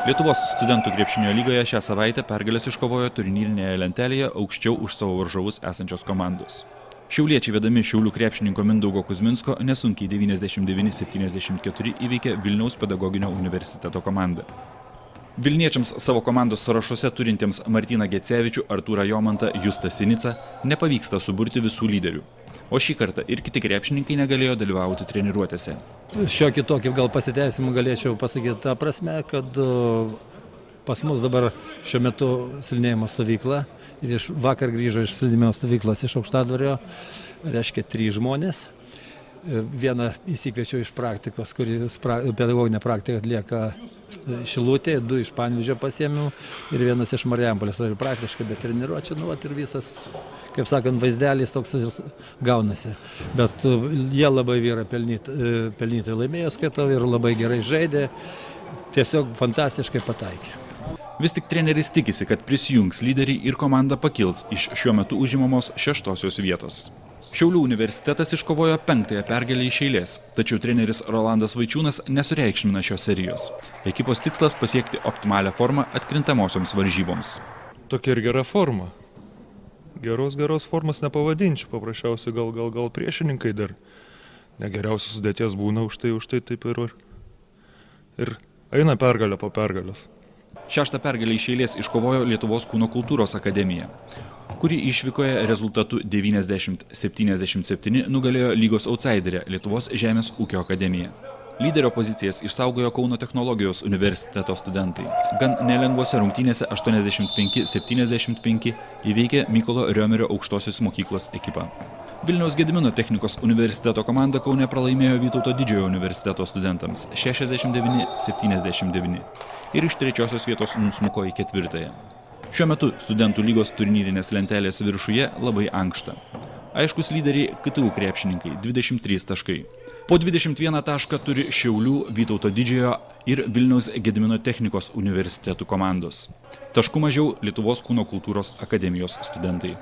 Lietuvos studentų krepšinio lygoje šią savaitę pergalės iškovojo turnyrinėje lentelėje aukščiau už savo varžovus esančios komandos. Šiauliečiai vedami Šiaulių krepšininko Mindaugo Kuzminsko nesunkiai 99-74 įveikė Vilniaus pedagoginio universiteto komandą. Vilniečiams savo komandos sąrašuose turintiems Martyną Gecevičių, Artūrą Jomantą, Justą Sinicą nepavyksta suburti visų lyderių. O šį kartą ir kiti krepšininkai negalėjo dalyvauti treniruotėse. Šiokį tokį gal pasiteisimą galėčiau pasakyti tą prasme, kad pas mus dabar šiuo metu slidinėjimo stovykla ir vakar grįžo iš slidinėjimo stovyklos iš Aukštadvario, reiškia 3 žmonės. Vieną įsikviečiau iš praktikos, kuris pedagoginę praktiką atlieka Šilutėje, 2 iš Panevėžio pasiėmiau ir 1 iš Marijampolės. Ir praktiškai be treniruočių, ir visas, kaip sakant, vaizdelis toks gaunasi. Bet jie labai vyrai pelnytai laimėjo, skaitau, ir labai gerai žaidė, tiesiog fantastiškai pataikė. Vis tik treneris tikisi, kad prisijungs lyderiai ir komanda pakils iš šiuo metu užimamos 6. vietos. Šiaulių universitetas iškovojo 5. pergalę iš eilės, tačiau treneris Rolandas Vaičiūnas nesureikšmina šios serijos. Ekipos tikslas pasiekti optimalią formą atkrintamosioms varžyboms. Tokia ir gera forma. Geros formos nepavadinčiau, paprasčiausiai gal priešininkai dar negeriausios sudėties būna, už tai taip ir eina pergalė po pergalės. 6. pergalę iš eilės iškovojo Lietuvos kūno kultūros akademija, kuri išvykoje rezultatu 90-77 nugalėjo lygos outsiderę Lietuvos žemės ūkio akademiją. Lyderio pozicijas išsaugojo Kauno technologijos universiteto studentai. Gan nelengvose rungtynėse 85-75 įveikė Mykolo Riomerio aukštosios mokyklos ekipą. Vilniaus Gedimino technikos universiteto komanda Kaune pralaimėjo Vytauto Didžiojo universiteto studentams 69-79 ir iš 3. vietos nusmuko į 4. Šiuo metu studentų lygos turnyrinės lentelės viršuje labai ankšta. Aiškus lyderiai KTU krepšininkai 23 taškai. Po 21 tašką turi Šiaulių, Vytauto Didžiojo ir Vilniaus Gedimino technikos universitetų komandos. Taškų mažiau Lietuvos kūno kultūros akademijos studentai.